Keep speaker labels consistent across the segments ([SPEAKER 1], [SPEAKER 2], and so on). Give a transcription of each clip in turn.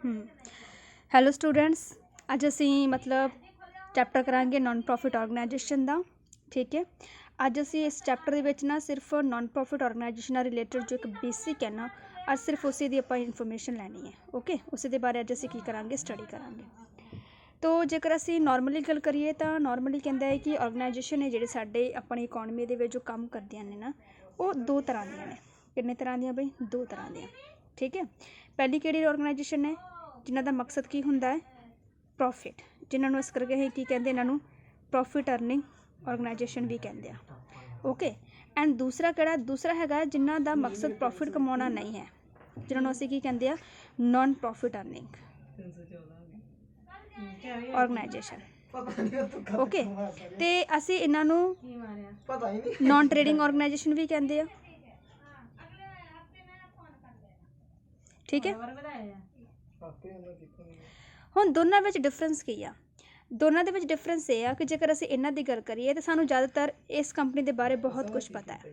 [SPEAKER 1] Hello students, ਅੱਜ ਅਸੀਂ ਮਤਲਬ ਚੈਪਟਰ ਕਰਾਂਗੇ ਨਾਨ ਪ੍ਰੋਫਿਟ ਆਰਗੇਨਾਈਜੇਸ਼ਨ ਦਾ। ਠੀਕ ਹੈ, ਅੱਜ ਅਸੀਂ ਇਸ ਚੈਪਟਰ ਦੇ ਵਿੱਚ ਨਾ ਸਿਰਫ ਨਾਨ ਪ੍ਰੋਫਿਟ ਆਰਗੇਨਾਈਜੇਸ਼ਨ ਨਾਲ ਰਿਲੇਟਡ ਜੋ ਇੱਕ ਬੇਸਿਕ ਹੈ ਨਾ, ਅੱਜ ਸਿਰਫ ਉਸੇ ਦੀ ਆਪਾਂ ਇਨਫੋਰਮੇਸ਼ਨ ਲੈਣੀ ਹੈ। ਓਕੇ, ਉਸੇ ਦੇ ਬਾਰੇ ਅੱਜ ਅਸੀਂ ਕੀ ਕਰਾਂਗੇ, ਸਟੱਡੀ ਕਰਾਂਗੇ। ਤੋ ਜੇਕਰ ਅਸੀਂ ਨੋਰਮਲੀ ਗੱਲ ਕਰੀਏ ਤਾਂ ਨੋਰਮਲੀ ਕਹਿੰਦਾ ਹੈ ਕਿ ਆਰਗੇਨਾਈਜੇਸ਼ਨ ਨੇ ਜਿਹੜੇ ਸਾਡੇ ਆਪਣੀ ਇਕੋਨਮੀ ਦੇ ਵਿੱਚ ਜੋ ਕੰਮ ਕਰਦੀਆਂ ਨੇ ਨਾ, ਉਹ ਦੋ ਤਰ੍ਹਾਂ ਦੀਆਂ ਨੇ। ਕਿੰਨੇ ਤਰ੍ਹਾਂ ਦੀਆਂ ਬਈ? ਦੋ ਤਰ੍ਹਾਂ ਦੀਆਂ। ਠੀਕ ਹੈ, ਪਹਿਲੀ ਕਿਹੜੀ ਆਰਗੇਨਾਈਜੇਸ਼ਨ ਹੈ ਜਿਨ੍ਹਾਂ ਦਾ ਮਕਸਦ ਕੀ ਹੁੰਦਾ ਹੈ? ਪ੍ਰੋਫਿਟ, ਜਿਨ੍ਹਾਂ ਨੂੰ ਇਸ ਕਰਕੇ ਅਸੀਂ ਕੀ ਕਹਿੰਦੇ, ਇਹਨਾਂ ਨੂੰ ਪ੍ਰੋਫਿਟ ਅਰਨਿੰਗ ਆਰਗੇਨਾਈਜੇਸ਼ਨ ਵੀ ਕਹਿੰਦੇ ਆ। ਓਕੇ, ਐਂਡ ਦੂਸਰਾ ਕਿਹੜਾ? ਦੂਸਰਾ ਹੈਗਾ ਜਿਨ੍ਹਾਂ ਦਾ ਮਕਸਦ ਪ੍ਰੋਫਿਟ ਕਮਾਉਣਾ ਨਹੀਂ ਹੈ, ਜਿਨ੍ਹਾਂ ਨੂੰ ਅਸੀਂ ਕੀ ਕਹਿੰਦੇ ਆ? Non profit earning organisation. Okay, ਤੇ ਅਸੀਂ ਇਹਨਾਂ ਨੂੰ ਨਾਨ ਟ੍ਰੇਡਿੰਗ ਆਰਗੇਨਾਈਜੇਸ਼ਨ ਵੀ ਕਹਿੰਦੇ ਆ। ਠੀਕ ਹੈ, ਹੁਣ ਦੋਨਾਂ ਵਿੱਚ ਡਿਫਰੈਂਸ ਕੀ ਆ? ਦੋਨਾਂ ਦੇ ਵਿੱਚ ਡਿਫਰੈਂਸ ਇਹ ਆ ਕਿ ਜੇਕਰ ਅਸੀਂ ਇਹਨਾਂ ਦੀ ਗੱਲ ਕਰੀਏ ਤਾਂ ਸਾਨੂੰ ਜ਼ਿਆਦਾਤਰ ਇਸ ਕੰਪਨੀ ਦੇ ਬਾਰੇ ਬਹੁਤ ਕੁਝ ਪਤਾ ਹੈ।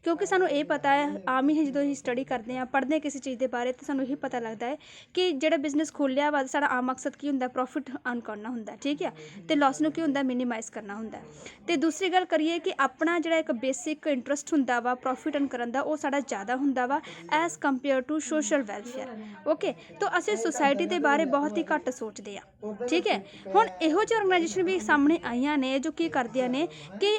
[SPEAKER 1] ਕਿਉਂਕਿ ਸਾਨੂੰ ਇਹ ਪਤਾ ਹੈ, ਆਮ ਹੀ ਜਦੋਂ ਅਸੀਂ ਸਟੱਡੀ ਕਰਦੇ ਹਾਂ, ਪੜ੍ਹਦੇ ਹਾਂ ਕਿਸੇ ਚੀਜ਼ ਦੇ ਬਾਰੇ, ਤਾਂ ਸਾਨੂੰ ਇਹ ਪਤਾ ਲੱਗਦਾ ਹੈ ਕਿ ਜਿਹੜਾ ਬਿਜ਼ਨਸ ਖੋਲ੍ਹਿਆ ਵਾ, ਸਾਡਾ ਆਮ ਮਕਸਦ ਕੀ ਹੁੰਦਾ? ਪ੍ਰੋਫਿਟ ਅਰਨ ਕਰਨਾ ਹੁੰਦਾ। ਠੀਕ ਹੈ, ਅਤੇ ਲਾਸ ਨੂੰ ਕੀ ਹੁੰਦਾ? ਮਿਨੀਮਾਈਜ਼ ਕਰਨਾ ਹੁੰਦਾ। ਅਤੇ ਦੂਸਰੀ ਗੱਲ ਕਰੀਏ ਕਿ ਆਪਣਾ ਜਿਹੜਾ ਇੱਕ ਬੇਸਿਕ ਇੰਟਰਸਟ ਹੁੰਦਾ ਵਾ ਪ੍ਰੋਫਿਟ ਅਰਨ ਕਰਨ ਦਾ, ਉਹ ਸਾਡਾ ਜ਼ਿਆਦਾ ਹੁੰਦਾ ਵਾ as compare to social welfare. Okay, ਤਾਂ ਅਸੀਂ ਸੁਸਾਇਟੀ ਦੇ ਬਾਰੇ ਬਹੁਤ ਹੀ ਘੱਟ ਸੋਚਦੇ ਹਾਂ। ਠੀਕ ਹੈ, ਹੁਣ ਇਹੋ ਜਿਹੀ ਆਰਗੇਨਾਈਜੇਸ਼ਨ ਵੀ ਸਾਹਮਣੇ ਆਈਆਂ ਨੇ ਜੋ ਕੀ ਕਰਦੀਆਂ ਨੇ ਕਿ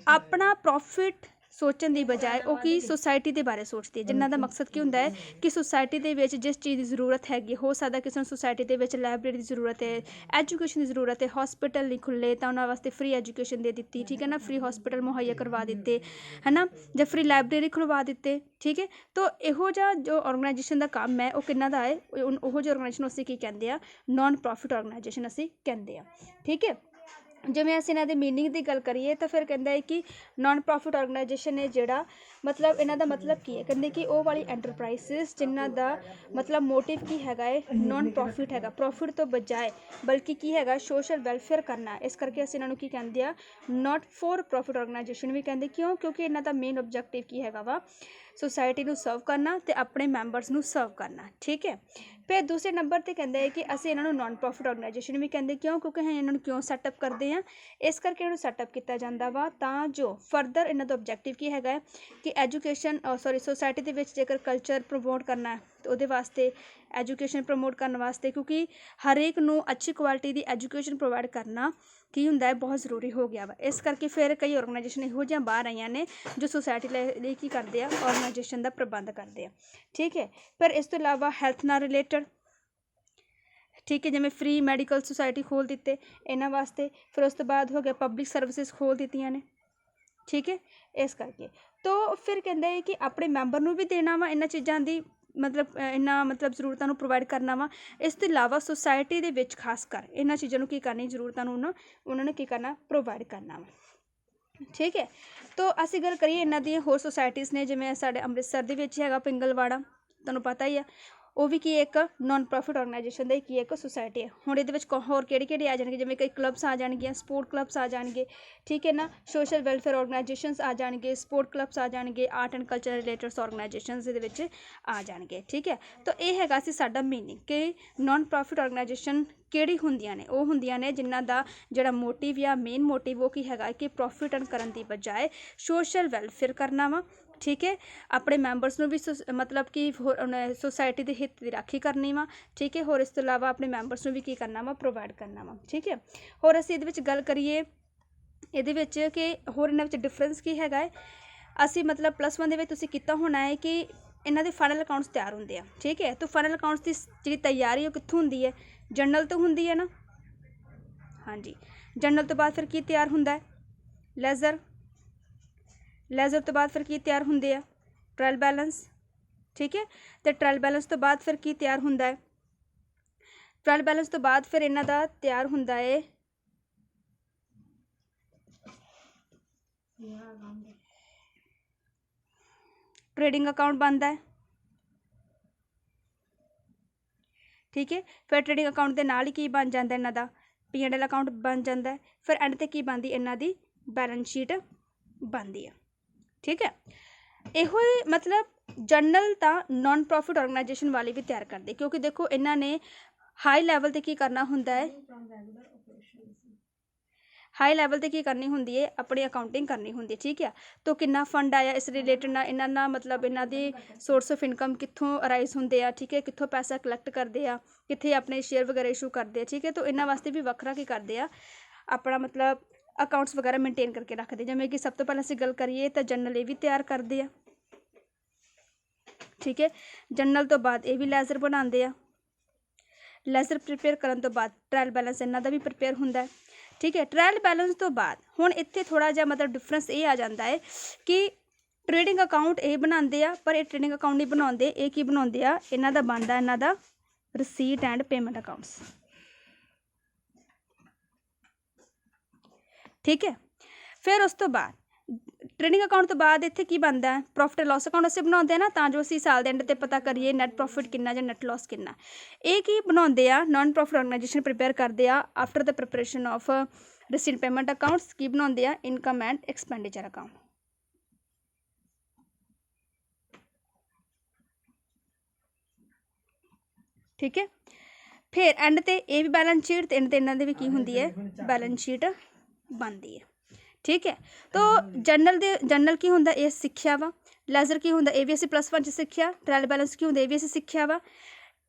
[SPEAKER 1] ਆਪਣਾ ਪ੍ਰੋਫਿਟ ਸੋਚਣ ਦੀ ਬਜਾਏ ਉਹ ਕੀ ਸੁਸਾਇਟੀ ਦੇ ਬਾਰੇ ਸੋਚਦੀ ਹੈ, ਜਿਨ੍ਹਾਂ ਦਾ ਮਕਸਦ ਕੀ ਹੁੰਦਾ ਹੈ ਕਿ ਸੁਸਾਇਟੀ ਦੇ ਵਿੱਚ ਜਿਸ ਚੀਜ਼ ਦੀ ਜ਼ਰੂਰਤ ਹੈਗੀ, ਹੋ ਸਕਦਾ ਕਿਸੇ ਨੂੰ ਸੁਸਾਇਟੀ ਦੇ ਵਿੱਚ ਲਾਇਬ੍ਰੇਰੀ ਦੀ ਜ਼ਰੂਰਤ ਹੈ, ਐਜੂਕੇਸ਼ਨ ਦੀ ਜ਼ਰੂਰਤ ਹੈ, ਹੌਸਪੀਟਲ ਨਹੀਂ ਖੁੱਲ੍ਹੇ ਤਾਂ ਉਹਨਾਂ ਵਾਸਤੇ ਫਰੀ ਐਜੂਕੇਸ਼ਨ ਦੇ ਦਿੱਤੀ। ਠੀਕ ਹੈ ਨਾ, ਫਰੀ ਹੌਸਪੀਟਲ ਮੁਹੱਈਆ ਕਰਵਾ ਦਿੱਤੇ, ਹੈ ਨਾ, ਜਾਂ ਫਰੀ ਲਾਇਬ੍ਰੇਰੀ ਖੁਲਵਾ ਦਿੱਤੇ। ਠੀਕ ਹੈ, ਤਾਂ ਇਹੋ ਜਿਹਾ ਜੋ ਆਰਗੇਨਾਈਜੇਸ਼ਨ ਦਾ ਕੰਮ ਹੈ ਉਹ ਕਿੰਨਾ ਦਾ ਹੈ? ਉਹੋ ਜਿਹੀ ਆਰਗੇਨਾਈਜੇਸ਼ਨ ਅਸੀਂ ਕੀ ਕਹਿੰਦੇ ਆ? ਨਾਨ ਪ੍ਰੋਫਿਟ ਆਰਗੇਨਾਈਜੇਸ਼ਨ ਅਸੀਂ ਕਹਿੰਦੇ ਆ। ਠੀਕ ਹੈ, ਜਿਵੇਂ ਅਸੀਂ ਇਹਨਾਂ ਦੇ ਮੀਨਿੰਗ ਦੀ ਗੱਲ ਕਰੀਏ ਤਾਂ ਫਿਰ ਕਹਿੰਦਾ ਹੈ ਕਿ ਨਾਨ ਪ੍ਰੋਫਿਟ ਆਰਗੇਨਾਈਜੇਸ਼ਨ ਹੈ ਜਿਹੜਾ ਮਤਲਬ ਇਹਨਾਂ ਦਾ ਮਤਲਬ ਕੀ ਹੈ? ਕਹਿੰਦੇ ਕਿ ਉਹ ਵਾਲੀ ਐਂਟਰਪ੍ਰਾਈਜ਼ਿਸ ਜਿਨ੍ਹਾਂ ਦਾ ਮਤਲਬ ਮੋਟਿਵ ਕੀ ਹੈਗਾ ਹੈ? ਨਾਨ ਪ੍ਰੋਫਿਟ ਹੈਗਾ, ਪ੍ਰੋਫਿਟ ਤੋਂ ਬਜਾਏ ਬਲਕਿ ਕੀ ਹੈਗਾ? ਸੋਸ਼ਲ ਵੈਲਫੇਅਰ ਕਰਨਾ। ਇਸ ਕਰਕੇ ਅਸੀਂ ਇਹਨਾਂ ਨੂੰ ਕੀ ਕਹਿੰਦੇ ਆ? ਨਾਟ ਫੋਰ ਪ੍ਰੋਫਿਟ ਆਰਗੇਨਾਈਜੇਸ਼ਨ ਵੀ ਕਹਿੰਦੇ। ਕਿਉਂਕਿ ਇਹਨਾਂ ਦਾ ਮੇਨ ਓਬਜੈਕਟਿਵ ਕੀ ਹੈਗਾ ਵਾ? ਸੁਸਾਇਟੀ ਨੂੰ ਸਰਵ ਕਰਨਾ ਅਤੇ ਆਪਣੇ ਮੈਂਬਰਸ ਨੂੰ ਸਰਵ ਕਰਨਾ। ਠੀਕ ਹੈ, ਫਿਰ ਦੂਸਰੇ ਨੰਬਰ 'ਤੇ ਕਹਿੰਦਾ ਹੈ ਕਿ ਅਸੀਂ ਇਹਨਾਂ ਨੂੰ ਨਾਨ ਪ੍ਰੋਫਿਟ ਆਰਗੇਨਾਈਜੇਸ਼ਨ ਵੀ ਕਹਿੰਦੇ। ਕਿਉਂਕਿ ਅਸੀਂ ਇਹਨਾਂ ਨੂੰ ਕਿਉਂ ਸੈਟਅਪ ਕਰਦੇ ਹਾਂ? ਇਸ ਕਰਕੇ ਇਹਨੂੰ ਸੈਟਅਪ ਕੀਤਾ ਜਾਂਦਾ ਵਾ ਤਾਂ ਜੋ ਫਰਦਰ ਇਹਨਾਂ ਦਾ ਓਬਜੈਕਟਿਵ ਕੀ ਹੈਗਾ ਕਿ ਸੁਸਾਇਟੀ ਦੇ ਵਿੱਚ ਜੇਕਰ ਕਲਚਰ ਪ੍ਰਮੋਟ ਕਰਨਾ ਤਾਂ ਉਹਦੇ ਵਾਸਤੇ ਐਜੂਕੇਸ਼ਨ ਪ੍ਰਮੋਟ ਕਰਨ ਵਾਸਤੇ, ਕਿਉਂਕਿ ਹਰੇਕ ਨੂੰ ਅੱਛੀ ਕੁਆਲਿਟੀ ਦੀ ਐਜੂਕੇਸ਼ਨ ਪ੍ਰੋਵਾਈਡ ਕਰਨਾ ਕੀ ਹੁੰਦਾ ਹੈ? ਬਹੁਤ ਜ਼ਰੂਰੀ ਹੋ ਗਿਆ ਵਾ। ਇਸ ਕਰਕੇ ਫਿਰ ਕਈ ਆਰਗੇਨਾਈਜੇਸ਼ਨ ਇਹੋ ਜਿਹੀਆਂ ਬਾਹਰ ਆਈਆਂ ਨੇ ਜੋ ਸੁਸਾਇਟੀ ਲਈ ਕੀ ਕਰਦੇ ਆ? ਆਰਗੇਨਾਈਜੇਸ਼ਨ ਦਾ ਪ੍ਰਬੰਧ ਕਰਦੇ ਆ। ਠੀਕ ਹੈ, ਪਰ ਇਸ ਤੋਂ ਇਲਾਵਾ ਹੈਲਥ ਨਾਲ ਰਿਲੇਟਡ, ਠੀਕ ਹੈ, ਜਿਵੇਂ ਫ੍ਰੀ ਮੈਡੀਕਲ ਸੁਸਾਇਟੀ ਖੋਲ੍ਹ ਦਿੱਤੇ ਇਹਨਾਂ ਵਾਸਤੇ। ਫਿਰ ਉਸ ਤੋਂ ਬਾਅਦ ਹੋ ਗਿਆ ਪਬਲਿਕ ਸਰਵਿਸਿਜ਼ ਖੋਲ੍ਹ ਦਿੱਤੀਆਂ ਨੇ। ਠੀਕ ਹੈ, ਇਸ ਕਰਕੇ ਤਾਂ ਫਿਰ ਕਹਿੰਦਾ ਹੈ ਕਿ ਆਪਣੇ ਮੈਂਬਰ ਨੂੰ ਵੀ ਦੇਣਾ ਵਾ ਇਹਨਾਂ ਚੀਜ਼ਾਂ ਦੀ ਮਤਲਬ ਜ਼ਰੂਰਤਾਂ ਨੂੰ ਪ੍ਰੋਵਾਈਡ ਕਰਨਾ ਵਾ। ਇਸ ਤੋਂ ਇਲਾਵਾ ਸੁਸਾਇਟੀ ਦੇ ਵਿੱਚ ਖਾਸ ਕਰ ਇਹਨਾਂ ਚੀਜ਼ਾਂ ਨੂੰ ਕੀ ਕਰਨੀ? ਜ਼ਰੂਰਤਾਂ ਨੂੰ ਉਹਨਾਂ ਨੇ ਕੀ ਕਰਨਾ? ਪ੍ਰੋਵਾਈਡ ਕਰਨਾ ਵਾ। ਠੀਕ ਹੈ, ਤਾਂ ਅਸੀਂ ਗੱਲ ਕਰੀਏ ਇਹਨਾਂ ਦੀਆਂ ਹੋਰ ਸੁਸਾਇਟੀਜ਼ ਨੇ, ਜਿਵੇਂ ਸਾਡੇ ਅੰਮ੍ਰਿਤਸਰ ਦੇ ਵਿੱਚ ਹੈਗਾ ਪਿੰਗਲਵਾੜਾ, ਤੁਹਾਨੂੰ ਪਤਾ ਹੀ ਆ, ਉਹ ਵੀ ਕੀ ਇੱਕ ਨਾਨ ਪ੍ਰੋਫਿਟ ਆਰਗੇਨਾਈਜੇਸ਼ਨ ਦਾ ਕੀ ਇੱਕ ਸੁਸਾਇਟੀ ਹੈ। ਹੁਣ ਇਹਦੇ ਵਿੱਚ ਹੋਰ ਕਿਹੜੇ ਆ ਜਾਣਗੇ? ਜਿਵੇਂ ਕਈ ਕਲੱਬਸ ਆ ਜਾਣਗੀਆਂ, ਸਪੋਰਟ ਕਲੱਬਸ ਆ ਜਾਣਗੇ। ਠੀਕ ਹੈ ਨਾ, ਸੋਸ਼ਲ ਵੈਲਫੇਅਰ ਆਰਗੇਨਾਈਜੇਸ਼ਨਸ ਆ ਜਾਣਗੇ, ਸਪੋਰਟ ਕਲੱਬਸ ਆ ਜਾਣਗੇ, art and culture related organisations ਇਹਦੇ ਵਿੱਚ ਆ ਜਾਣਗੇ। ਠੀਕ ਹੈ, ਤਾਂ ਇਹ ਹੈਗਾ ਸੀ ਸਾਡਾ ਮੀਨਿੰਗ ਕਿ ਨਾਨ ਪ੍ਰੋਫਿਟ ਆਰਗੇਨਾਈਜੇਸ਼ਨ ਕਿਹੜੀ ਹੁੰਦੀਆਂ ਨੇ? ਉਹ ਹੁੰਦੀਆਂ ਨੇ ਜਿਨ੍ਹਾਂ ਦਾ ਜਿਹੜਾ ਮੋਟਿਵ ਜਾਂ ਮੇਨ ਮੋਟਿਵ ਉਹ ਕੀ ਹੈਗਾ ਕਿ ਪ੍ਰੋਫਿਟ ਅਰਨ ਕਰਨ ਦੀ ਬਜਾਏ ਸੋਸ਼ਲ ਵੈਲਫੇਅਰ ਕਰਨਾ ਵਾ। ਠੀਕ ਹੈ, ਆਪਣੇ ਮੈਂਬਰਸ ਨੂੰ ਵੀ ਮਤਲਬ ਕਿ ਸੁਸਾਇਟੀ ਦੇ ਹਿੱਤ ਦੀ ਰਾਖੀ ਕਰਨੀ ਵਾ। ਠੀਕ ਹੈ, ਹੋਰ ਇਸ ਤੋਂ ਇਲਾਵਾ ਆਪਣੇ ਮੈਂਬਰਸ ਨੂੰ ਵੀ ਕੀ ਕਰਨਾ ਵਾ? ਪ੍ਰੋਵਾਈਡ ਕਰਨਾ ਵਾ। ਠੀਕ ਹੈ, ਹੋਰ ਅਸੀਂ ਇਹਦੇ ਵਿੱਚ ਗੱਲ ਕਰੀਏ ਇਹਦੇ ਵਿੱਚ ਕਿ ਹੋਰ ਇਹਨਾਂ ਵਿੱਚ ਡਿਫਰੈਂਸ ਕੀ ਹੈਗਾ ਹੈ? ਅਸੀਂ ਮਤਲਬ +1 ਦੇ ਵਿੱਚ ਤੁਸੀਂ ਕੀਤਾ ਹੋਣਾ ਹੈ ਕਿ ਇਹਨਾਂ ਦੇ ਫਾਈਨਲ ਅਕਾਊਂਟਸ ਤਿਆਰ ਹੁੰਦੇ ਆ। ਠੀਕ ਹੈ, ਤਾਂ ਫਾਈਨਲ ਅਕਾਊਂਟਸ ਦੀ ਜਿਹੜੀ ਤਿਆਰੀ ਉਹ ਕਿੱਥੋਂ ਹੁੰਦੀ ਹੈ? ਜਰਨਲ ਤੋਂ ਹੁੰਦੀ ਹੈ ਨਾ। ਹਾਂਜੀ, ਜਰਨਲ ਤੋਂ ਬਾਅਦ ਫਿਰ ਕੀ ਤਿਆਰ ਹੁੰਦਾ ਹੈ? ਲੈਜ਼ਰ ਤੋਂ ਬਾਅਦ ਫਿਰ ਕੀ ਤਿਆਰ ਹੁੰਦੇ ਆ? Trial balance. ਠੀਕ ਹੈ, ਅਤੇ ਟ੍ਰਾਇਲ ਬੈਲੈਂਸ ਤੋਂ ਬਾਅਦ ਫਿਰ ਕੀ ਤਿਆਰ ਹੁੰਦਾ ਹੈ? ਟ੍ਰਾਇਲ ਬੈਲੈਂਸ ਤੋਂ ਬਾਅਦ ਫਿਰ ਇਹਨਾਂ ਦਾ ਤਿਆਰ ਹੁੰਦਾ ਹੈ ਟ੍ਰੇਡਿੰਗ ਅਕਾਊਂਟ ਬਣਦਾ ਹੈ। ਠੀਕ ਹੈ, ਫਿਰ ਟ੍ਰੇਡਿੰਗ ਅਕਾਊਂਟ ਦੇ ਨਾਲ ਹੀ ਕੀ ਬਣ ਜਾਂਦਾ ਇਹਨਾਂ ਦਾ? P&L ਅਕਾਊਂਟ ਬਣ ਜਾਂਦਾ ਹੈ। ਫਿਰ ਐਂਡ 'ਤੇ ਕੀ ਬਣਦੀ? ਇਹਨਾਂ ਦੀ ਬੈਲੈਂਸ ਸ਼ੀਟ ਬਣਦੀ ਹੈ। ਠੀਕ ਹੈ, ਇਹੋ ਹੀ ਮਤਲਬ ਜਰਨਲ ਤਾਂ ਨਾਨ ਪ੍ਰੋਫਿਟ ਆਰਗੇਨਾਈਜੇਸ਼ਨ ਵਾਲੇ ਵੀ ਤਿਆਰ ਕਰਦੇ, ਕਿਉਂਕਿ ਦੇਖੋ ਇਹਨਾਂ ਨੇ ਹਾਈ ਲੈਵਲ ਤੇ ਕੀ ਕਰਨਾ ਹੁੰਦਾ ਹੈ, ਹਾਈ ਲੈਵਲ ਤੇ ਕੀ ਕਰਨੀ ਹੁੰਦੀ ਹੈ, ਆਪਣੀ ਅਕਾਊਂਟਿੰਗ ਕਰਨੀ ਹੁੰਦੀ ਹੈ। ਠੀਕ ਹੈ, ਤਾਂ ਕਿੰਨਾ ਫੰਡ ਆਇਆ ਇਸ ਰਿਲੇਟਡ ਨਾਲ, ਇਹਨਾਂ ਨਾਲ ਮਤਲਬ ਇਹਨਾਂ ਦੀ ਸੋਰਸ ਆਫ ਇਨਕਮ ਕਿੱਥੋਂ ਅਰਾਈਜ਼ ਹੁੰਦੇ ਆ। ਠੀਕ ਹੈ, ਕਿੱਥੋਂ ਪੈਸਾ ਕਲੈਕਟ ਕਰਦੇ ਆ, ਕਿੱਥੇ ਆਪਣੇ ਸ਼ੇਅਰ ਵਗੈਰਾ ਇਸ਼ੂ ਕਰਦੇ ਆ। ਠੀਕ ਹੈ, ਤਾਂ ਇਹਨਾਂ ਵਾਸਤੇ ਵੀ ਵੱਖਰਾ ਕੀ ਕਰਦੇ ਆ, ਆਪਣਾ ਮਤਲਬ ਅਕਾਊਂਟਸ ਵਗੈਰਾ ਮੇਨਟੇਨ ਕਰਕੇ ਰੱਖਦੇ। ਜਿਵੇਂ ਕਿ ਸਭ ਤੋਂ ਪਹਿਲਾਂ ਅਸੀਂ ਗੱਲ ਕਰੀਏ ਤਾਂ ਜਰਨਲ ਇਹ ਵੀ ਤਿਆਰ ਕਰਦੇ ਆ। ਠੀਕ ਹੈ, ਜਰਨਲ ਤੋਂ ਬਾਅਦ ਇਹ ਵੀ ਲੈਜ਼ਰ ਬਣਾਉਂਦੇ ਆ। ਲੈਜ਼ਰ ਪ੍ਰੀਪੇਅਰ ਕਰਨ ਤੋਂ ਬਾਅਦ ਟ੍ਰਾਇਲ ਬੈਲੈਂਸ ਇਹਨਾਂ ਦਾ ਵੀ ਪ੍ਰੀਪੇਅਰ ਹੁੰਦਾ ਹੈ। ਠੀਕ ਹੈ, ਟ੍ਰਾਇਲ ਬੈਲੈਂਸ ਤੋਂ ਬਾਅਦ ਹੁਣ ਇੱਥੇ ਥੋੜ੍ਹਾ ਜਿਹਾ ਮਤਲਬ ਡਿਫਰੈਂਸ ਇਹ ਆ ਜਾਂਦਾ ਹੈ ਕਿ ਟ੍ਰੇਡਿੰਗ ਅਕਾਊਂਟ ਇਹ ਬਣਾਉਂਦੇ ਆ, ਪਰ ਇਹ ਟ੍ਰੇਡਿੰਗ ਅਕਾਊਂਟ ਨਹੀਂ ਬਣਾਉਂਦੇ। ਇਹ ਕੀ ਬਣਾਉਂਦੇ ਆ, ਇਹਨਾਂ ਦਾ ਬਣਦਾ ਇਹਨਾਂ ਦਾ ਰਿਸੀਟ ਐਂਡ ਪੇਮੈਂਟ ਅਕਾਊਂਟਸ। ਠੀਕ ਹੈ, ਫਿਰ ਉਸ ਤੋਂ ਬਾਅਦ ਟ੍ਰੇਡਿੰਗ ਅਕਾਊਂਟ ਤੋਂ ਬਾਅਦ ਇੱਥੇ ਕੀ ਬਣਦਾ, ਪ੍ਰੋਫਿਟ ਐਂਡ ਲਾਸ ਅਕਾਊਂਟ ਅਸੀਂ ਬਣਾਉਂਦੇ ਆ ਨਾ, ਤਾਂ ਜੋ ਅਸੀਂ ਸਾਲ ਦੇ ਐਂਡ 'ਤੇ ਪਤਾ ਕਰੀਏ ਨੈਟ ਪ੍ਰੋਫਿਟ ਕਿੰਨਾ ਜਾਂ ਨੈਟ ਲਾਸ ਕਿੰਨਾ। ਇਹ ਕੀ ਬਣਾਉਂਦੇ ਆ, ਨਾਨ ਪ੍ਰੋਫਿਟ ਆਰਗੇਨਾਈਜੇਸ਼ਨ ਪ੍ਰੀਪੇਅਰ ਕਰਦੇ ਆ after the preparation of receipt payment accounts. ਕੀ ਬਣਾਉਂਦੇ ਆ, ਇਨਕਮ ਐਂਡ ਐਕਸਪੈਂਡੀਚਰ ਅਕਾਊਂਟ। ਠੀਕ ਹੈ, ਫਿਰ ਐਂਡ ਤੇ ਇਹ ਵੀ ਬੈਲੈਂਸ ਸ਼ੀਟ ਤੇ ਐਂਡ ਤੇ ਇਹਨਾਂ ਦੇ ਵੀ ਕੀ ਹੁੰਦੀ ਹੈ, ਬੈਲੈਂਸ ਸ਼ੀਟ ਬਣਦੀ ਹੈ। ਠੀਕ ਹੈ, ਤਾਂ ਜਰਨਲ ਕੀ ਹੁੰਦਾ, ਇਹ ਸਿੱਖਿਆ ਵਾ। ਲੈਜ਼ਰ ਕੀ ਹੁੰਦਾ, ਇਹ ਵੀ ਅਸੀਂ +1 'ਚ ਸਿੱਖਿਆ। ਟ੍ਰਾਇਲ ਬੈਲੈਂਸ ਕੀ ਹੁੰਦਾ, ਇਹ ਵੀ ਅਸੀਂ ਸਿੱਖਿਆ ਵਾ।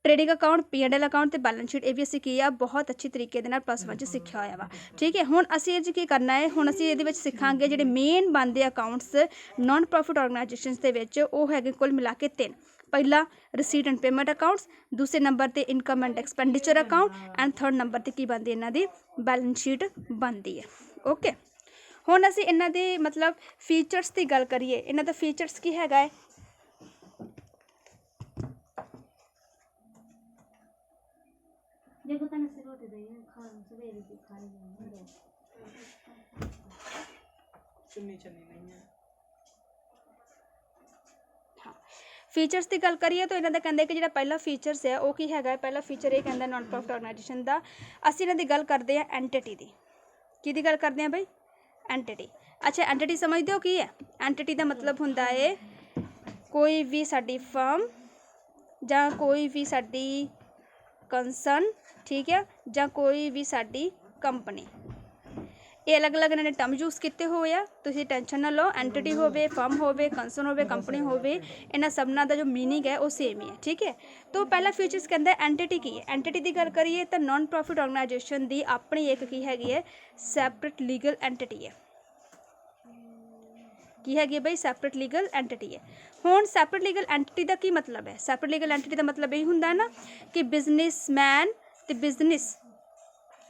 [SPEAKER 1] ਟ੍ਰੇਡਿੰਗ ਅਕਾਊਂਟ, P&L ਅਕਾਊਂਟ ਤੇ ਬੈਲੈਂਸ ਸ਼ੀਟ ਇਹ ਵੀ ਅਸੀਂ ਕੀ ਆ, ਬਹੁਤ ਅੱਛੀ ਤਰੀਕੇ ਦੇ ਨਾਲ +1 'ਚ ਸਿੱਖਿਆ ਹੋਇਆ ਵਾ। ਠੀਕ ਹੈ, ਹੁਣ ਅਸੀਂ ਇਹ 'ਚ ਕੀ ਕਰਨਾ ਹੈ, ਹੁਣ ਅਸੀਂ ਇਹਦੇ ਵਿੱਚ ਸਿੱਖਾਂਗੇ ਜਿਹੜੇ ਮੇਨ ਬਣਦੇ ਅਕਾਊਂਟਸ ਨਾਨ ਪ੍ਰੋਫਿਟ ਆਰਗੇਨਾਈਜੇਸ਼ਨਸ ਦੇ ਵਿੱਚ, ਉਹ ਹੈਗੇ ਕੁੱਲ ਮਿਲਾ ਕੇ 3। ਪਹਿਲਾ ਰਿਸੀਟ ਐਂਡ ਪੇਮੈਂਟ ਅਕਾਊਂਟਸ, ਦੂਸਰੇ ਨੰਬਰ ਤੇ income and expenditure account, and third number ਤੇ ਕੀ ਬਣਦੀ ਇਹਨਾਂ ਦੀ ਬੈਲੈਂਸ ਸ਼ੀਟ ਬਣਦੀ ਹੈ। ਓਕੇ, ਹੁਣ ਅਸੀਂ ਇਹਨਾਂ ਦੇ ਮਤਲਬ ਫੀਚਰਸ ਦੀ ਗੱਲ ਕਰੀਏ। ਇਹਨਾਂ ਦਾ ਫੀਚਰਸ ਕੀ ਹੈਗਾ ਹੈ, ਫੀਚਰਸ ਦੀ ਗੱਲ ਕਰੀਏ ਤਾਂ ਇਹਨਾਂ ਦਾ ਕਹਿੰਦੇ ਕਿ ਜਿਹੜਾ ਪਹਿਲਾ ਫੀਚਰਸ ਹੈ ਉਹ ਕੀ ਹੈਗਾ, ਪਹਿਲਾ ਫੀਚਰ ਇਹ ਕਹਿੰਦਾ ਨਾਨ ਪ੍ਰੋਫਿਟ ਆਰਗੇਨਾਈਜੇਸ਼ਨ ਦਾ, ਅਸੀਂ ਇਹਨਾਂ ਦੀ ਗੱਲ ਕਰਦੇ ਹਾਂ ਐਂਟਿਟੀ ਦੀ। ਕਿਹਦੀ ਗੱਲ ਕਰਦੇ ਹਾਂ ਬਈ, ਐਂਟਿਟੀ। ਅੱਛਾ, ਐਂਟਿਟੀ ਸਮਝਦੇ ਹੋ ਕੀ ਹੈ, ਐਂਟਿਟੀ ਦਾ ਮਤਲਬ ਹੁੰਦਾ ਹੈ ਕੋਈ ਵੀ ਸਾਡੀ ਫਰਮ ਜਾਂ ਕੋਈ ਵੀ ਸਾਡੀ ਕੰਸਰਨ। ਠੀਕ ਹੈ, ਜਾਂ ਕੋਈ ਵੀ ਸਾਡੀ ਕੰਪਨੀ। ਇਹ ਅਲੱਗ-ਅਲੱਗ ਇਹਨਾਂ ਨੇ ਟਰਮ ਯੂਜ਼ ਕੀਤੇ ਹੋਏ ਆ, ਤੁਸੀਂ ਟੈਨਸ਼ਨ ਨਾ ਲਓ। ਐਂਟਿਟੀ ਹੋਵੇ, ਫਰਮ ਹੋਵੇ, ਕੰਸਰਨ ਹੋਵੇ, ਕੰਪਨੀ ਹੋਵੇ, ਇਹਨਾਂ ਸਭਨਾਂ ਦਾ ਜੋ ਮੀਨਿੰਗ ਹੈ ਉਹ ਸੇਮ ਹੀ ਹੈ। ਠੀਕ ਹੈ, ਤਾਂ ਪਹਿਲਾ ਫੀਚਰਸ ਕਹਿੰਦਾ ਐਂਟਿਟੀ ਕੀ ਹੈ। ਐਂਟਿਟੀ ਦੀ ਗੱਲ ਕਰੀਏ ਤਾਂ ਨਾਨ ਪ੍ਰੋਫਿਟ ਆਰਗੇਨਾਈਜੇਸ਼ਨ ਦੀ ਆਪਣੀ ਇੱਕ ਕੀ ਹੈਗੀ ਹੈ, ਸੈਪਰੇਟ ਲੀਗਲ ਐਂਟਿਟੀ ਹੈ। ਕੀ ਹੈਗੀ ਬਈ, ਸੈਪਰੇਟ ਲੀਗਲ ਐਂਟਿਟੀ ਹੈ। ਹੁਣ ਸੈਪਰੇਟ ਲੀਗਲ ਐਂਟਿਟੀ ਦਾ ਕੀ ਮਤਲਬ ਹੈ, ਸੈਪਰੇਟ ਲੀਗਲ ਐਂਟਿਟੀ ਦਾ ਮਤਲਬ ਇਹ ਹੁੰਦਾ ਨਾ ਕਿ ਬਿਜ਼ਨਸਮੈਨ ਤੇ ਬਿਜ਼ਨਸ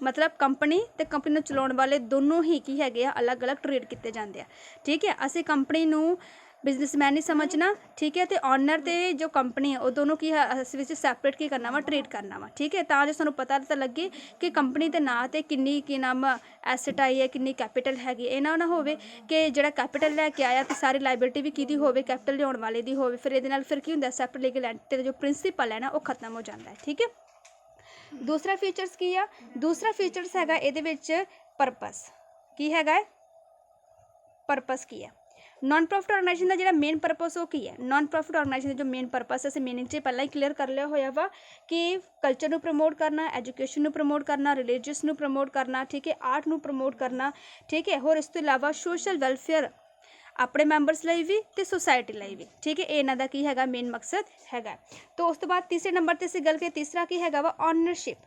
[SPEAKER 1] ਮਤਲਬ ਕੰਪਨੀ ਤੇ ਕੰਪਨੀ ਨੂੰ ਚਲਾਉਣ ਵਾਲੇ ਦੋਨੋਂ ਹੀ ਕੀ ਹੈਗੇ ਆ, ਅਲੱਗ-ਅਲੱਗ ਟ੍ਰੀਟ ਕੀਤੇ ਜਾਂਦੇ ਆ। ਠੀਕ ਹੈ, ਅਸੀਂ ਕੰਪਨੀ ਨੂੰ ਬਿਜ਼ਨਸਮੈਨ ਨਹੀਂ ਸਮਝਣਾ। ਠੀਕ ਹੈ, ਤੇ ਓਨਰ ਤੇ ਜੋ ਕੰਪਨੀ ਹੈ ਉਹ ਦੋਨੋਂ ਕੀ ਅਸੀਂ ਵਿੱਚ ਸੈਪਰੇਟ ਕੀ ਕਰਨਾ ਵਾ, ਟ੍ਰੀਟ ਕਰਨਾ ਵਾ। ਠੀਕ ਹੈ, ਤਾਂ ਜੋ ਸਾਨੂੰ ਪਤਾ ਤਾਂ ਲੱਗੇ ਕਿ ਕੰਪਨੀ ਦੇ ਨਾਂ ਤੇ ਕਿੰਨੀ ਕੀ ਨਾਮ ਐਸਟ ਆਈ ਹੈ, ਕਿੰਨੀ ਕੈਪੀਟਲ ਹੈਗੀ। ਇਹ ਨਾ ਹੋਵੇ ਕਿ ਜਿਹੜਾ ਕੈਪੀਟਲ ਲੈ ਕੇ ਆਇਆ ਤੇ ਸਾਰੀ ਲਾਇਬਿਲਿਟੀ ਵੀ ਕਿਹਦੀ ਹੋਵੇ, ਕੈਪੀਟਲ ਲਿਆਉਣ ਵਾਲੇ ਦੀ ਹੋਵੇ। ਫਿਰ ਇਹਦੇ ਨਾਲ ਫਿਰ ਕੀ ਹੁੰਦਾ, ਸੈਪਰੇਟ ਲੀਗਲ ਐਂਟਿਟੀ ਦਾ ਜੋ ਪ੍ਰਿੰਸੀਪਲ ਹੈ ਨਾ ਉਹ ਖਤਮ ਹੋ ਜਾਂਦਾ ਹੈ। ਠੀਕ ਹੈ, ਦੂਸਰਾ ਫੀਚਰਸ ਕੀ ਆ, ਦੂਸਰਾ ਫੀਚਰਸ ਹੈਗਾ ਇਹਦੇ ਵਿੱਚ ਪਰਪਸ। ਕੀ ਹੈਗਾ, ਪਰਪਸ ਕੀ ਹੈ, ਨਾਨ ਪ੍ਰੋਫਿਟ ਆਰਗੇਨਾਈਜੇਸ਼ਨ ਦਾ ਜਿਹੜਾ ਮੇਨ ਪਰਪਸ ਉਹ ਕੀ ਹੈ। ਨਾਨ ਪ੍ਰੋਫਿਟ ਆਰਗੇਨਾਈਜੇਸ਼ਨ ਦਾ ਜੋ ਮੇਨ ਪਰਪਸ ਅਸੀਂ ਮੀਨਿੰਗ 'ਚ ਪਹਿਲਾਂ ਹੀ ਕਲੀਅਰ ਕਰ ਲਿਆ ਹੋਇਆ ਵਾ ਕਿ ਕਲਚਰ ਨੂੰ ਪ੍ਰਮੋਟ ਕਰਨਾ, ਐਜੂਕੇਸ਼ਨ ਨੂੰ ਪ੍ਰਮੋਟ ਕਰਨਾ, ਰਿਲੀਜੀਅਸ ਨੂੰ ਪ੍ਰਮੋਟ ਕਰਨਾ। ਠੀਕ ਹੈ, ਆਰਟ ਨੂੰ ਪ੍ਰਮੋਟ ਕਰਨਾ। ਠੀਕ ਹੈ, ਹੋਰ ਇਸ ਤੋਂ ਇਲਾਵਾ ਸੋਸ਼ਲ ਵੈਲਫੇਅਰ ਆਪਣੇ ਮੈਂਬਰਸ ਲਈ ਵੀ ਤੇ ਸੁਸਾਇਟੀ ਲਈ ਵੀ। ਠੀਕ ਹੈ, ਇਹ ਇਹਨਾਂ ਦਾ ਕੀ ਹੈਗਾ, ਮੇਨ ਮਕਸਦ ਹੈਗਾ। ਤਾਂ ਉਸ ਤੋਂ ਬਾਅਦ ਤੀਸਰੇ ਨੰਬਰ ਤੇ ਅਸੀਂ ਗੱਲ ਕਰੀਏ, ਤੀਸਰਾ ਕੀ ਹੈਗਾ ਵਾ, ਓਨਰਸ਼ਿਪ।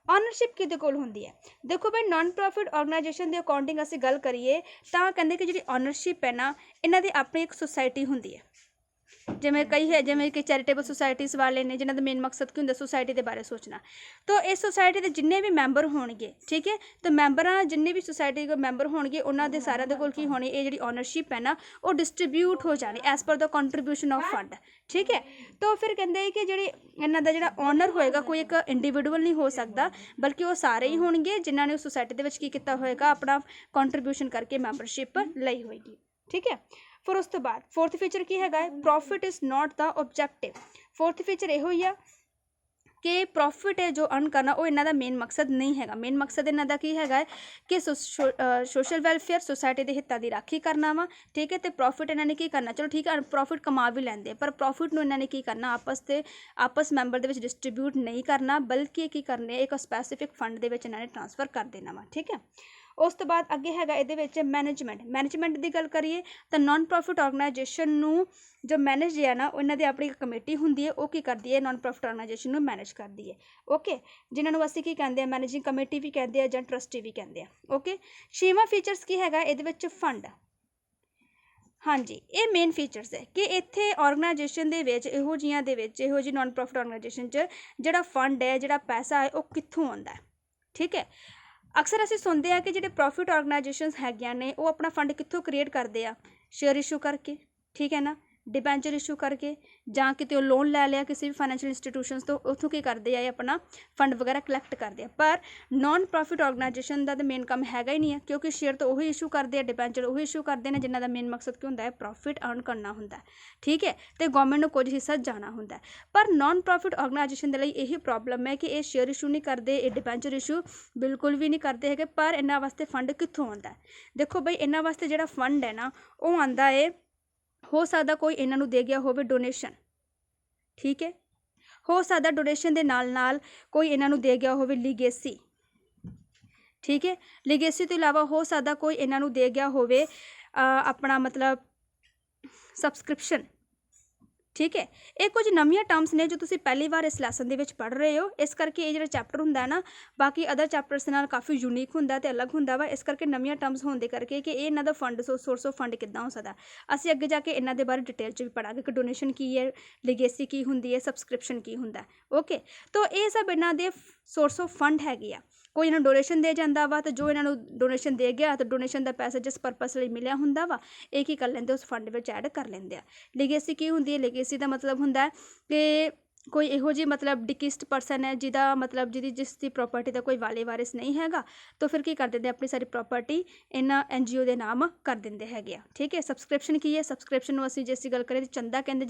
[SPEAKER 1] ਓਨਰਸ਼ਿਪ ਕਿਹਦੇ ਕੋਲ ਹੁੰਦੀ ਹੈ, ਦੇਖੋ ਬਈ ਨਾਨ ਪ੍ਰੋਫਿਟ ਆਰਗੇਨਾਈਜੇਸ਼ਨ ਦੇ ਅਕੋਰਡਿੰਗ ਅਸੀਂ ਗੱਲ ਕਰੀਏ ਤਾਂ ਕਹਿੰਦੇ ਕਿ ਜਿਹੜੀ ਓਨਰਸ਼ਿਪ ਹੈ ਨਾ, ਇਹਨਾਂ ਦੀ ਆਪਣੀ ਇੱਕ ਸੁਸਾਇਟੀ ਹੁੰਦੀ ਹੈ। ਜਿਵੇਂ ਕਈ ਹੈ, ਜਿਵੇਂ ਕਿ ਚੈਰੀਟੇਬਲ ਸੁਸਾਇਟੀਜ਼ ਵਾਲੇ ਨੇ, ਜਿਨ੍ਹਾਂ ਦਾ ਮੇਨ ਮਕਸਦ ਕੀ ਹੁੰਦਾ, ਸੁਸਾਇਟੀ ਦੇ ਬਾਰੇ ਸੋਚਣਾ। ਤਾਂ ਇਸ ਸੁਸਾਇਟੀ ਦੇ ਜਿੰਨੇ ਵੀ ਮੈਂਬਰ ਹੋਣਗੇ, ਠੀਕ ਹੈ, ਤਾਂ ਮੈਂਬਰਾਂ ਜਿੰਨੇ ਵੀ ਸੁਸਾਇਟੀ ਦੇ ਮੈਂਬਰ ਹੋਣਗੇ ਉਹਨਾਂ ਦੇ ਸਾਰਿਆਂ ਦੇ ਕੋਲ ਕੀ ਹੋਣੀ, ਇਹ ਜਿਹੜੀ ਓਨਰਸ਼ਿਪ ਹੈ ਨਾ ਉਹ ਡਿਸਟਰੀਬਿਊਟ ਹੋ ਜਾਣੀ as per the contribution of fund. ਠੀਕ ਹੈ, ਤਾਂ ਫਿਰ ਕਹਿੰਦੇ ਕਿ ਜਿਹੜੀ ਇਹਨਾਂ ਦਾ ਜਿਹੜਾ ਓਨਰ ਹੋਏਗਾ ਕੋਈ ਇੱਕ ਇੰਡੀਵਿਜੂਅਲ ਨਹੀਂ ਹੋ ਸਕਦਾ, ਬਲਕਿ ਉਹ ਸਾਰੇ ਹੀ ਹੋਣਗੇ ਜਿਨ੍ਹਾਂ ਨੇ ਉਸ ਸੁਸਾਇਟੀ ਦੇ ਵਿੱਚ ਕੀ ਕੀਤਾ ਹੋਏਗਾ, ਆਪਣਾ ਕੰਟਰੀਬਿਊਸ਼ਨ ਕਰਕੇ ਮੈਂਬਰਸ਼ਿਪ ਲਈ ਹੋਏਗੀ। ਠੀਕ ਹੈ, ਫਿਰ ਉਸ ਤੋਂ ਬਾਅਦ ਫੋਰਥ ਫੀਚਰ ਕੀ ਹੈਗਾ ਹੈ, profit is not the objective. Fourth feature ਇਹੋ ਹੀ ਆ कि प्रॉफिट है जो अर्न करना वो इन्हों का मेन मकसद नहीं है। मेन मकसद इन्हों का की है कि सोशल वैलफेयर सोसाइटी के हितों की राखी करना वा, ठीक है। तो प्रॉफिट इन्होंने की करना, चलो ठीक है प्रॉफिट कमा भी लेंगे, पर प्रॉफिट में इन्होंने की करना आपस मैंबर के डिस्ट्रीब्यूट नहीं करना, बल्कि की करने एक स्पैसीफिक फंड के इन्होंने ट्रांसफर कर देना वा, ठीक है। उस तो बाद अगे हैगा ये मैनेजमेंट की गल करिए तो नॉन प्रॉफिट ऑर्गेनाइजेशन नू जो मैनेज है ना इन्हों की अपनी कमेटी होंगी है, वो की करती है नॉन प्रॉफिट ऑर्गेनाइजेशन नू मैनेज करती है, ओके। जिन्होंने असीं की कहते हैं मैनेजिंग कमेटी भी कहते हैं, जां ट्रस्टी भी कहते हैं, ओके। 6वां फीचर्स की हैगा ये फंड। हाँ जी, ये मेन फीचर्स है कि इत्थे ऑर्गेनाइजेशन दे विच इहो जी नॉन प्रॉफिट ऑर्गेनाइजेशन जिहड़ा फंड है, जिहड़ा पैसा है, वो कित्थों आउंदा है, ठीक है। अक्सर असीं सुनते हैं कि जिहड़े प्रॉफिट ऑर्गेनाइजेशनस हैगियां ने वो अपना फंड कित्थों क्रिएट करते हैं, शेयर इशू करके, ठीक है ना, डिबेंचर इशू करके, जां किते लोन लै लिया किसी भी फाइनैंशियल इंस्टीट्यूशनस तो उत्थों की करते हैं अपना फंड वगैरह कलैक्ट करते हैं। पर नॉन प्रॉफिट ऑर्गेनाइजेशन का तो मेन काम हैगा ही नहीं है, क्योंकि शेयर तो वही इशू करते हैं, डिबेंचर वही इशू करते हैं जिन्हों का मेन मकसद क्या होंदा है, प्रॉफिट अर्न करना होंदा है, ठीक है। तो गवर्नमेंट को कुछ हिस्सा जाना होंदा है। पर नॉन प्रॉफिट ऑर्गेनाइजेशन के लिए यही प्रॉब्लम है कि ये शेयर इशू नहीं करते, ये डिबेंचर इशू बिल्कुल भी नहीं करते है। पर इन्होंने वास्ते फंड कित्थों आउंदा है, देखो बई इन्होंने वास्ते जिहड़ा फंड है ना वो आंदा है, हो सकता कोई इन्हों दे गया हो डोनेशन, ठीक है, हो सकता डोनेशन के नाल नाल कोई इन्हों दे गया हो लीगेसी, ठीक है। लीगेसी तो इलावा हो सकता कोई इन्हों दे गया हो अपना मतलब सबसक्रिप्शन, ठीक है। ये कुछ नवीं टर्म्स ने जो तुसीं पहली बार इस लैसन के पढ़ रहे हो, इस करके ये जो चैप्टर होंदा है ना बाकी अदर चैप्टर्स के नाल काफ़ी यूनीक होंदा ते अलग होंदा वा, इस करके नवीं टर्म्स होने दे करके कि इन्हां दा फंड सोर्स ऑफ फंड किद्दां हो सकदा। असीं अगे जाके इन्हां दे बारे डिटेल च भी पढ़ांगे कि डोनेशन की है, लीगेसी की हुंदी है, सबसक्रिप्शन की हुंदा है, ओके। तो ये सब इन्हां दे सोर्स ऑफ फंड हैगे आ। कोई इन्होंने डोनेशन दे जाता वा तो जो इन्होंने डोनेशन दे गया तो डोनेशन का पैसा जिस परपस लिए मिलिया होंदा वा ये की कर लेंदे उस फंड में ऐड कर लेंदे आ। लीगेसी की होंदी है, लीगेसी का मतलब होंदा है कि कोई इहो जी मतलब डिकिस्ट परसन है जिदा मतलब जिसकी प्रॉपर्टी का कोई वाले वारिस नहीं हैगा, तो फिर की कर देंगे अपनी सारी प्रॉपर्टी इन्हां NGO के नाम कर देंगे हैगे, ठीक है। सबसक्रिप्शन की है, सबसक्रिप्शन असीं जे असीं गल करिए तो चंदा कहते,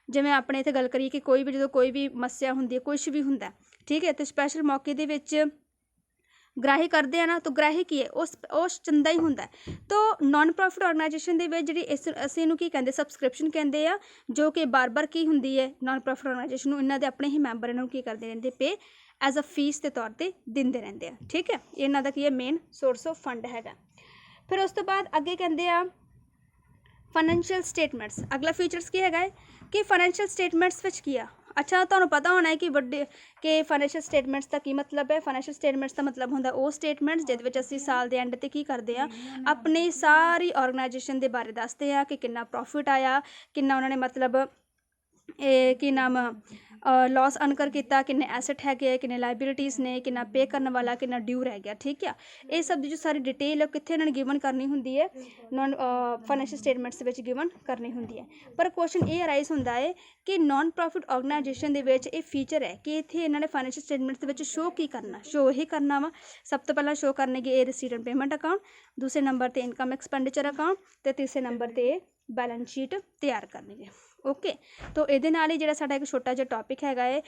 [SPEAKER 1] जिवें अपने इत्थे गल करिए कि कोई भी जो कोई भी मस्या होंदी है, कुछ भी हुंदा, ठीक है। तो स्पैशल मौके दे विच ग्राही करते हैं ना, तो ग्राही की है उस चंदा ही होंदा है। तो नॉन प्रॉफिट ऑर्गेनाइजेशन दे विच जिहड़ी असीं इहनूं की कहंदे सबसक्रिप्शन कहंदे आ, जो कि बार की हुंदी है नॉन प्रॉफिट ऑर्गेनाइजेशन नूं इन्हां दे अपने ही मैंबर इन्हां नूं की करदे रहिंदे पे एज अ फीस के तौर पर दिंदे रहिंदे आ, ठीक है। इन्हां दा की है मेन सोर्स ऑफ फंड हैगा। फिर उस तो बाद अगे कहंदे आ फाइनैंशियल स्टेटमेंट्स। अगला फीचर्स की हैगा कि फाइनैंशियल स्टेटमेंट्स विच की आ, अच्छा तुहानूं पता होना है कि वड्डे कि फाइनैंशियल स्टेटमेंट्स का की मतलब है। फाइनैंशियल स्टेटमेंट्स का मतलब होंदा वो स्टेटमेंट्स जिहदे विच असीं साल के एंड ते की करदे आ अपनी सारी ऑर्गेनाइजेशन के बारे दसदे आ कि कितना प्रॉफिट आया, कितना उन्होंने मतलब की नाम लॉस अनकर किया, किन्ने एसेट है, किन्ने लाइबिलिटीज़ ने, कितना पे करने वाला, कितना ड्यू रह गया, ठीक है। ये सब जो सारी डिटेल कित्थे इन्होंने गिवन करनी होंदी है non financial statements which given करनी होंदी है। पर क्वेश्चन ये अराइज होंदा है कि नॉन प्रॉफिट ऑर्गेनाइजेशन दे विच ये फीचर है कि इत्थे इन्होंने financial statements they which show की करना, शो ही करना वा। सब तो पहला शो करने ये रिसीट एंड पेमेंट अकाउंट, दूसरे नंबर पर इनकम एक्सपेंडिचर अकाउंट, तो तीसरे नंबर पर बैलेंस शीट तैयार करनी है, ओके। तो ये नाल ही जिहड़ा साडा एक छोटा जिहा टॉपिक हैगा है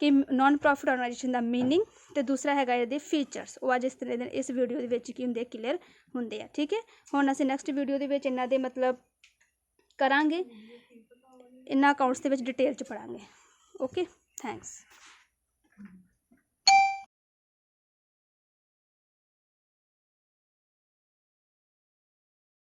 [SPEAKER 1] कि नॉन प्रॉफिट ऑर्गेनाइजेशन का मीनिंग, तो दूसरा हैगा ये फीचर्स, वो अज इस वीडियो के की होंदे क्लीयर होंदे आ, ठीक है। हुण असीं नैक्सट वीडियो के इन्हां दे मतलब करांगे, इन्हां अकाउंट्स के डिटेल च पढ़ांगे, ओके। थैंक्स।